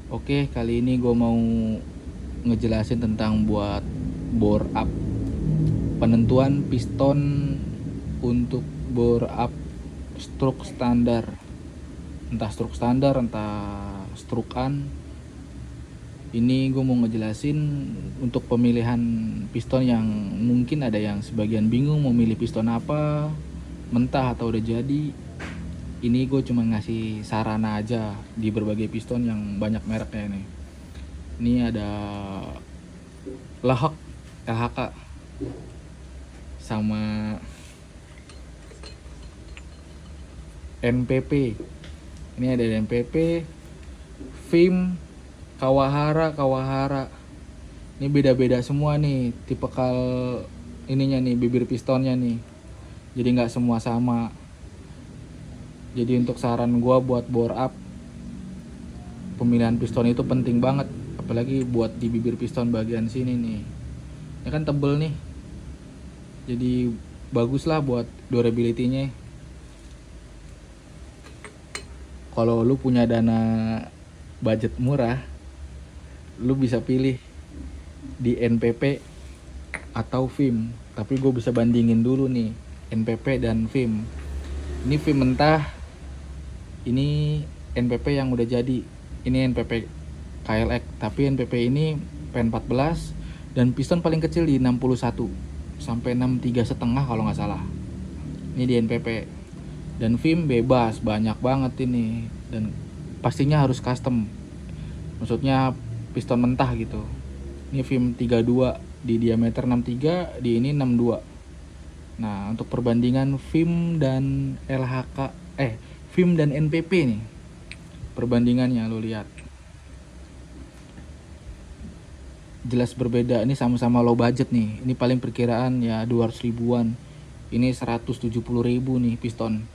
Oke, kali ini gue mau ngejelasin tentang buat bore up, penentuan piston untuk bore up stroke standar, entah stroke standar, entah strokean. Ini gue mau ngejelasin untuk pemilihan piston yang mungkin ada yang sebagian bingung mau milih piston apa, mentah atau udah jadi. Ini gue cuma ngasih sarana aja di berbagai piston yang banyak mereknya nih. Ini ada Lahak LHK sama NPP. Ini ada NPP, Vim, Kawahara. Ini beda-beda semua nih tipikal ininya nih, bibir pistonnya nih. Jadi nggak semua sama. Jadi untuk saran gua buat bore up, pemilihan piston itu penting banget, apalagi buat di bibir piston bagian sini nih. Ini kan tebel nih. Jadi bagus lah buat durability-nya. Kalau lu punya dana budget murah, lu bisa pilih di NPP atau Vim. Tapi gue bisa bandingin dulu nih NPP dan Vim. Ini Vim mentah, ini NPP yang udah jadi. Ini NPP KLX, tapi NPP ini PN14 dan piston paling kecil di 61 sampai 63 setengah kalau nggak salah. Ini di NPP. Dan Vim bebas, banyak banget ini, dan pastinya harus custom, maksudnya piston mentah gitu. Ini Vim 32 di diameter 63, di ini 62. Nah, untuk perbandingan Vim dan LHK, Vim dan NPP nih, perbandingannya lo lihat jelas berbeda. Ini sama-sama low budget nih, ini paling perkiraan ya 200 ribuan, ini 170 ribu nih piston.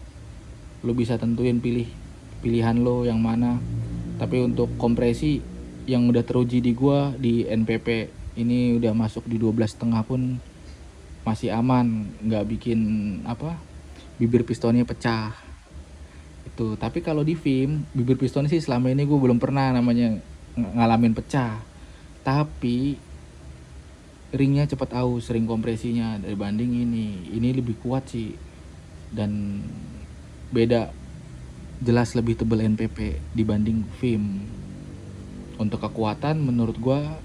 Lo bisa tentuin pilihan lo yang mana. Tapi untuk kompresi yang udah teruji di gua di NPP ini udah masuk di 12,5 pun masih aman, nggak bikin bibir pistonnya pecah itu. Tapi kalau di Vim, bibir piston sih selama ini gue belum pernah namanya ngalamin pecah. Tapi ringnya cepat aus, ring kompresinya dibanding ini lebih kuat sih, dan beda, jelas lebih tebal NPP dibanding Vim. Untuk kekuatan menurut gua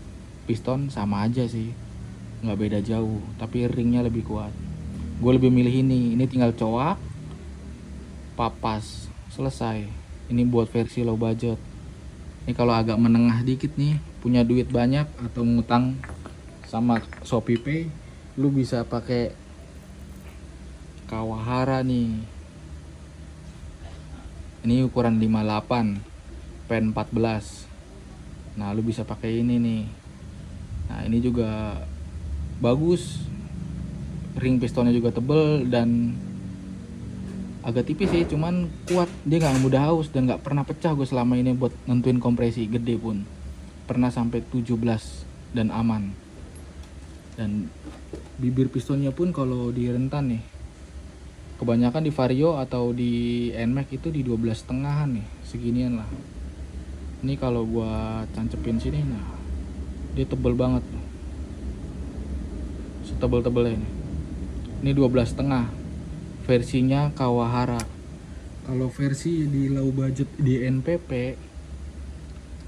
piston sama aja sih, nggak beda jauh, tapi ringnya lebih kuat. Gue lebih milih ini tinggal coak, papas, selesai. Ini buat versi low budget. Ini kalau agak menengah dikit nih, punya duit banyak atau ngutang sama Shopee Pay, lu bisa pakai Kawahara nih. Ini ukuran 58 PN14. Nah, lu bisa pakai ini nih. Nah, ini juga bagus. Ring pistonnya juga tebel dan agak tipis sih, cuman kuat. Dia nggak mudah haus dan nggak pernah pecah gue selama ini buat nentuin kompresi gede pun. Pernah sampai 17 dan aman. Dan bibir pistonnya pun kalau di rentan nih, kebanyakan di Vario atau di NMAX itu di 12 setengahan nih, seginian lah. Ini kalau gua cancepin sini, nah dia tebel banget, setebel-tebelnya ini. Ini 12 setengah, versinya Kawahara. Kalau versi di low budget di NPP,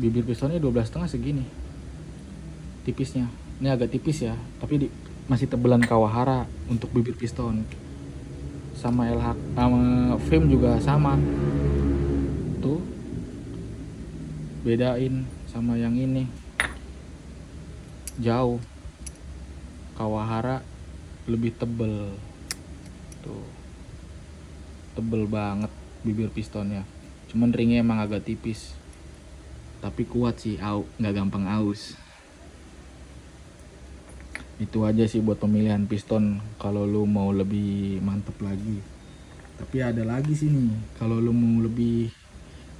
bibir pistonnya 12 setengah segini, tipisnya. Ini agak tipis ya, tapi masih tebelan Kawahara untuk bibir piston. Sama LH, sama Vim juga sama. Tuh, bedain sama yang ini jauh. Kawahara lebih tebel. Tuh, tebel banget bibir pistonnya. Cuman ringnya emang agak tipis, tapi kuat sih, nggak gampang aus. Itu aja sih buat pemilihan piston kalau lu mau lebih mantep lagi. Tapi ada lagi sih nih, kalau lu mau lebih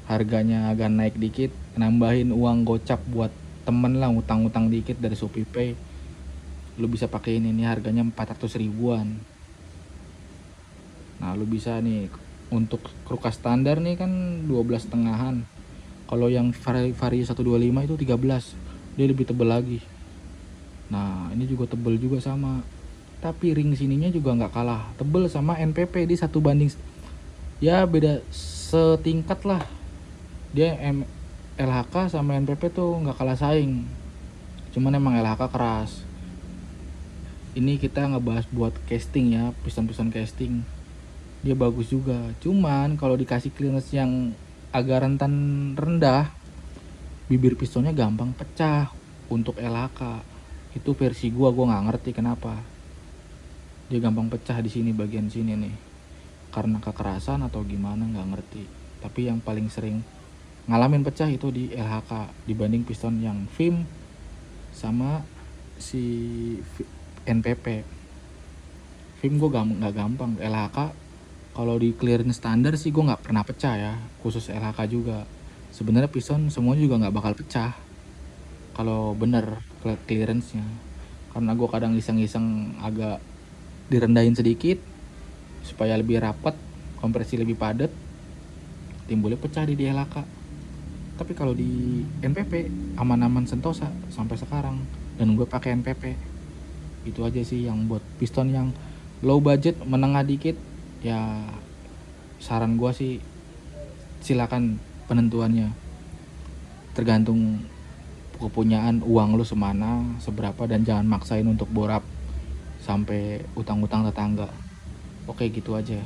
harganya agak naik dikit, nambahin uang gocap buat temen lah, utang-utang dikit dari Shopee Pay, lu bisa pakai ini harganya 400 ribuan. Nah, lu bisa nih untuk krukas standar nih kan 12 setengahan. Kalau yang Vario 125 itu 13, dia lebih tebal lagi. Nah ini juga tebal juga sama, tapi ring sininya juga nggak kalah tebel sama NPP. Di 1 banding, ya beda setingkat lah. Dia LHK sama NPP tuh nggak kalah saing, cuman emang LHK keras. Ini kita ngebahas buat casting ya, piston-piston casting, dia bagus juga. Cuman kalau dikasih clearance yang agak rentan rendah, bibir pistonnya gampang pecah untuk LHK. Itu versi gua nggak ngerti kenapa dia gampang pecah di sini, bagian sini nih, karena kekerasan atau gimana nggak ngerti. Tapi yang paling sering ngalamin pecah itu di LHK dibanding piston yang VIM sama si NPP. VIM gue nggak gampang. LHK kalau di clearance standar sih gue nggak pernah pecah ya, khusus LHK juga. Sebenarnya piston semuanya juga nggak bakal pecah kalau bener clearance-nya, karena gue kadang iseng-iseng agak direndahin sedikit supaya lebih rapat, kompresi lebih padat, timbulnya pecah di LHK. Tapi kalau di NPP aman-aman sentosa sampai sekarang, dan gue pakai NPP. Itu aja sih yang buat piston yang low budget, menengah dikit ya. Saran gue sih silakan, penentuannya tergantung kepunyaan uang lu semana, seberapa, dan jangan maksain untuk borap sampai utang-utang tetangga. Oke gitu aja.